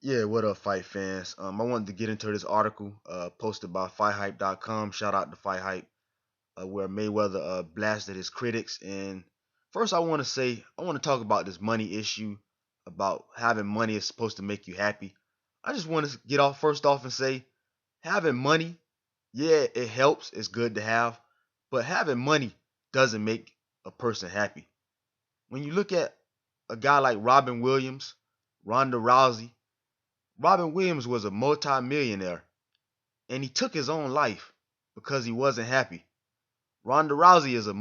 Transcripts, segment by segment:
Yeah, what up, fight fans? I wanted to get into this article posted by FightHype.com. Shout out to FightHype, where Mayweather blasted his critics. And first, I want to talk about this money issue, about having money is supposed to make you happy. I just want to get off first off and say, having money, yeah, it helps. It's good to have, but having money doesn't make a person happy. When you look at a guy like Robin Williams, Ronda Rousey, Robin Williams was a multi-millionaire and he took his own life because he wasn't happy. Ronda Rousey is a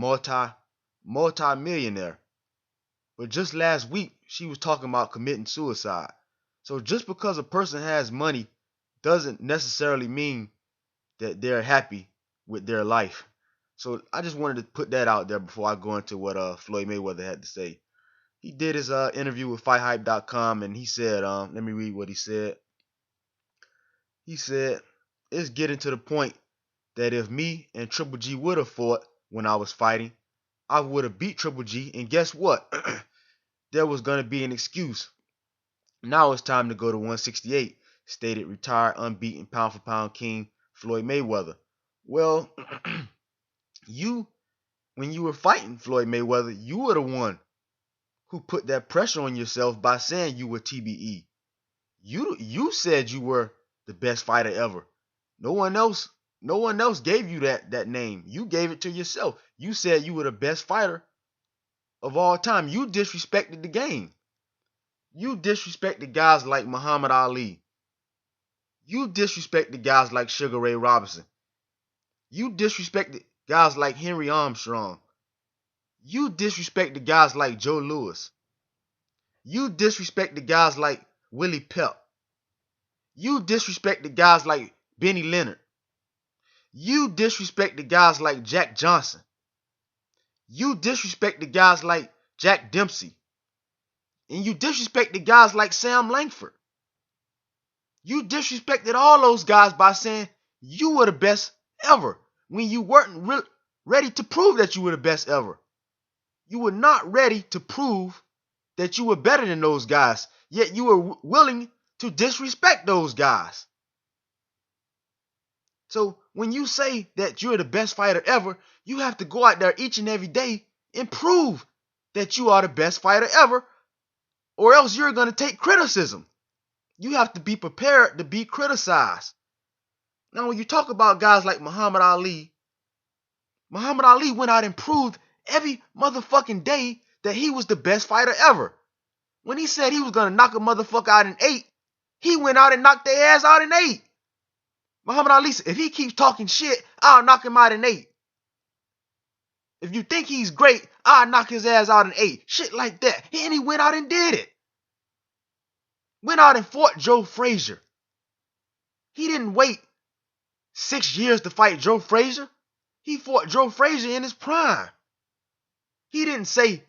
multi-millionaire, but just last week she was talking about committing suicide. So just because a person has money doesn't necessarily mean that they're happy with their life. So I just wanted to put that out there before I go into what Floyd Mayweather had to say. He did his interview with FightHype.com and he said, let me read what he said. He said, it's getting to the point that if me and Triple G would have fought when I was fighting, I would have beat Triple G. And guess what? There was going to be an excuse. Now it's time to go to 168, stated retired, unbeaten pound for pound king Floyd Mayweather. Well, you, when you were fighting Floyd Mayweather, you were the one who put that pressure on yourself by saying you were TBE. You said you were the best fighter ever. No one else no one else gave you that name. You gave it to yourself. You said you were the best fighter of all time. You disrespected the game. You disrespected guys like Muhammad Ali. You disrespected guys like Sugar Ray Robinson. You disrespected guys like Henry Armstrong. You disrespected guys like Joe Louis. You disrespected guys like Willie Pep. You disrespected guys like Benny Leonard. You disrespected guys like Jack Johnson. You disrespected guys like Jack Dempsey. And you disrespected guys like Sam Langford. You disrespected all those guys by saying you were the best ever when you weren't ready to prove that you were the best ever. You were not ready to prove that you were better than those guys, yet you were willing to disrespect those guys. So when you say that you're the best fighter ever, you have to go out there each and every day and prove that you are the best fighter ever, or else you're going to take criticism. You have to be prepared to be criticized. Now, when you talk about guys like Muhammad Ali went out and proved every motherfucking day that he was the best fighter ever. When he said he was going to knock a motherfucker out in 8, he went out and knocked their ass out in 8. Muhammad Ali said, if he keeps talking shit, I'll knock him out in 8. If you think he's great, I'll knock his ass out in 8. Shit like that. And he went out and did it. Went out and fought Joe Frazier. He didn't wait 6 years to fight Joe Frazier. He fought Joe Frazier in his prime. He didn't say,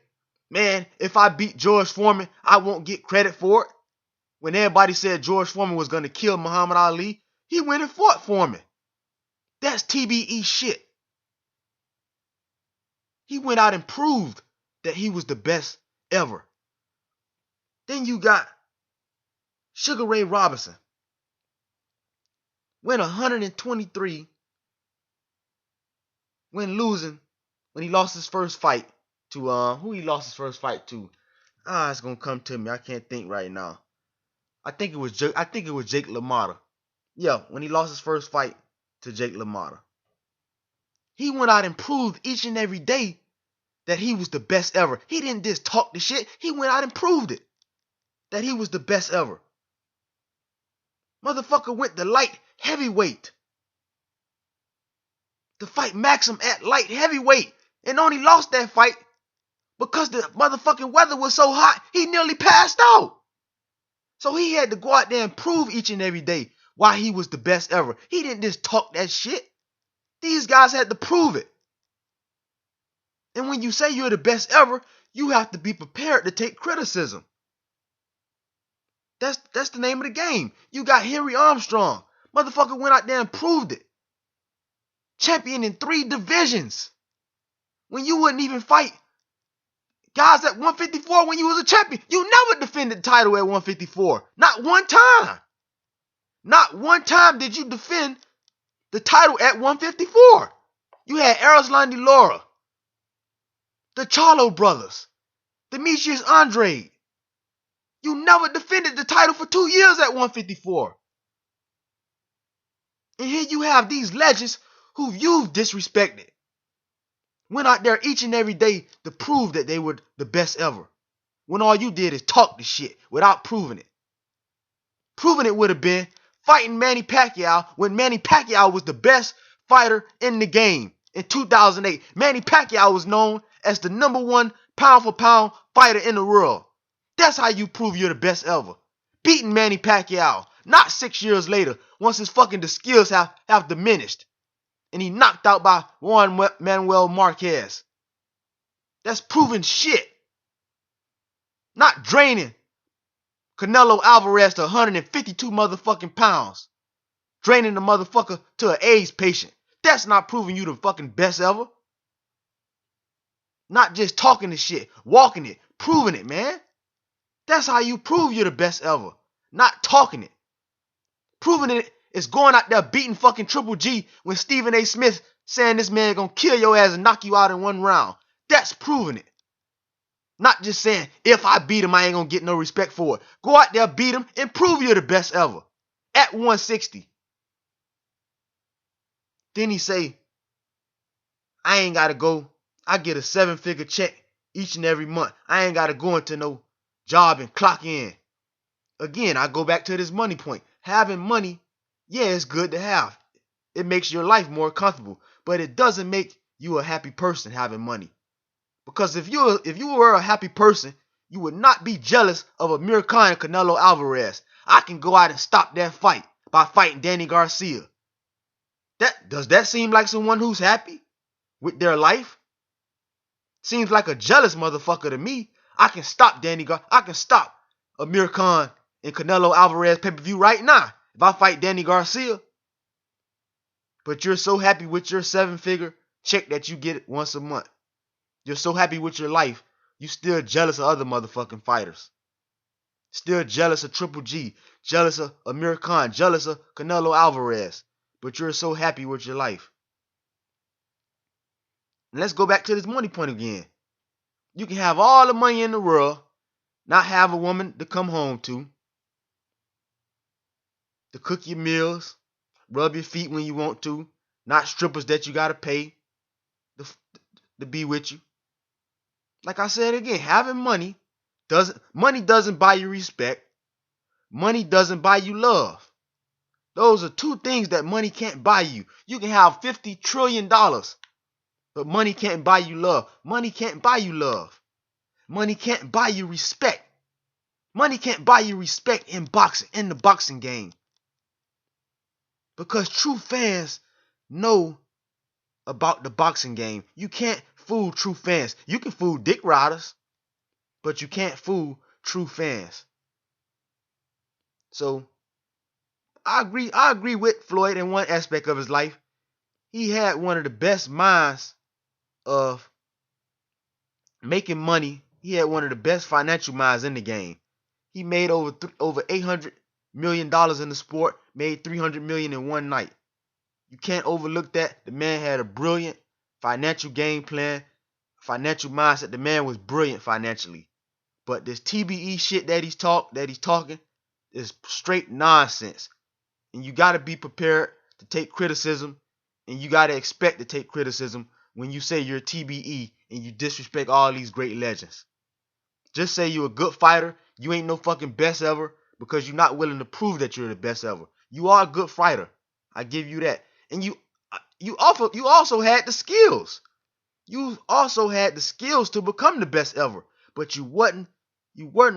man, if I beat George Foreman, I won't get credit for it. When everybody said George Foreman was going to kill Muhammad Ali, he went and fought Foreman. That's TBE shit. He went out and proved that he was the best ever. Then you got Sugar Ray Robinson. Went 123 when he lost his first fight to who he lost his first fight to. It's gonna come to me. I can't think right now. I think it was Jake LaMotta. Yeah, when he lost his first fight to Jake LaMotta. He went out and proved each and every day that he was the best ever. He didn't just talk the shit. He went out and proved it. That he was the best ever. Motherfucker went to light heavyweight to fight Maxim at light heavyweight and only lost that fight because the motherfucking weather was so hot he nearly passed out. So he had to go out there and prove each and every day why he was the best ever. He didn't just talk that shit. These guys had to prove it. And when you say you're the best ever, you have to be prepared to take criticism. That's the name of the game. You got Henry Armstrong. Motherfucker went out there and proved it. Champion in 3 divisions. When you wouldn't even fight Guys at 154 when you was a champion. You never defended the title at 154. Not one time. Not one time did you defend the title at 154. You had Arislan Laura, the Charlo brothers, Demetrius Andrade. You never defended the title for 2 years at 154. And here you have these legends who you've disrespected. Went out there each and every day to prove that they were the best ever. When all you did is talk the shit without proving it. Proving it would have been fighting Manny Pacquiao when Manny Pacquiao was the best fighter in the game. In 2008, Manny Pacquiao was known as the #1 pound-for-pound fighter in the world. That's how you prove you're the best ever. Beating Manny Pacquiao, not 6 years later, once his fucking the skills have diminished. And he knocked out by Juan Manuel Marquez. That's proving shit. Not draining Canelo Alvarez to 152 motherfucking pounds. Draining the motherfucker to an AIDS patient. That's not proving you the fucking best ever. Not just talking the shit, walking it, proving it, man. That's how you prove you're the best ever. Not talking it. Proving it is going out there beating fucking Triple G when Stephen A. Smith saying this man gonna kill your ass and knock you out in 1 round. That's proving it. Not just saying, if I beat him, I ain't gonna get no respect for it. Go out there, beat him, and prove you're the best ever. At 160. Then he say, I ain't gotta go. I get a 7-figure check each and every month. I ain't gotta go into no job and clock in. Again, I go back to this money point. Having money, yeah, it's good to have. It makes your life more comfortable. But it doesn't make you a happy person having money. Because if you were a happy person, you would not be jealous of Amir Khan and Canelo Alvarez. I can go out and stop that fight by fighting Danny Garcia. Does that seem like someone who's happy with their life? Seems like a jealous motherfucker to me. I can stop I can stop Amir Khan and Canelo Alvarez pay-per-view right now if I fight Danny Garcia. But you're so happy with your 7-figure check that you get it once a month. You're so happy with your life, you still jealous of other motherfucking fighters. Still jealous of Triple G, jealous of Amir Khan, jealous of Canelo Alvarez. But you're so happy with your life. And let's go back to this money point again. You can have all the money in the world, not have a woman to come home to cook your meals, rub your feet when you want to, not strippers that you gotta pay to be with you. Like I said again, having money doesn't buy you respect. Money doesn't buy you love. Those are two things that money can't buy you. You can have $50 trillion, but money can't buy you love. Money can't buy you love. Money can't buy you respect. Money can't buy you respect in boxing, in the boxing game. Because true fans know about the boxing game. You can't fool true fans. You can fool dick riders, but you can't fool true fans. So I agree with Floyd in one aspect of his life. He had one of the best minds of making money. He had one of the best financial minds in the game. He made over $800 million in the sport, made $300 million in one night. You can't overlook that. The man had a brilliant financial game plan, financial mindset. The man was brilliant financially. But this TBE shit that he's talking is straight nonsense. And you got to be prepared to take criticism, and you got to expect to take criticism when you say you're TBE and you disrespect all these great legends. Just say you're a good fighter, you ain't no fucking best ever, because you're not willing to prove that you're the best ever. You are a good fighter. I give you that. And you also had the skills. You also had the skills to become the best ever, but you weren't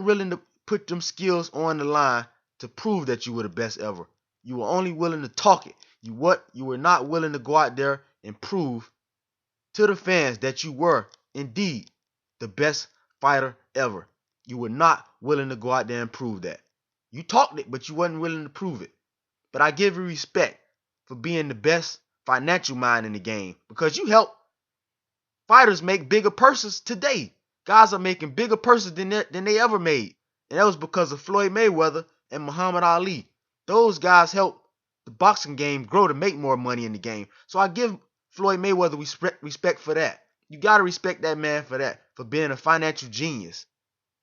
willing to put them skills on the line to prove that you were the best ever. You were only willing to talk it. You were not willing to go out there and prove to the fans that you were indeed the best fighter ever. You were not willing to go out there and prove that. You talked it, but you wasn't willing to prove it. But I give you respect for being the best financial mind in the game, because you help fighters make bigger purses today. Guys are making bigger purses than they ever made. And that was because of Floyd Mayweather and Muhammad Ali. Those guys helped the boxing game grow to make more money in the game. So I give Floyd Mayweather respect for that. You got to respect that man for that, for being a financial genius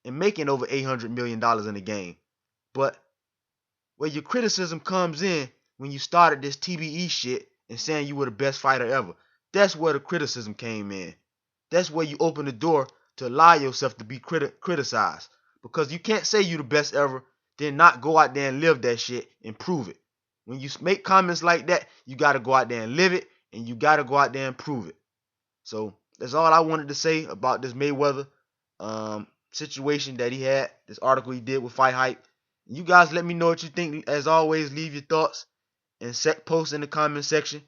and making over $800 million in the game. But where your criticism comes in when you started this TBE shit and saying you were the best fighter ever, that's where the criticism came in. That's where you open the door to allow yourself to be criticized. Because you can't say you the best ever, then not go out there and live that shit and prove it. When you make comments like that, you got to go out there and live it, and you got to go out there and prove it. So that's all I wanted to say about this Mayweather situation that he had, this article he did with Fight Hype. You guys let me know what you think. As always, leave your thoughts and post in the comment section.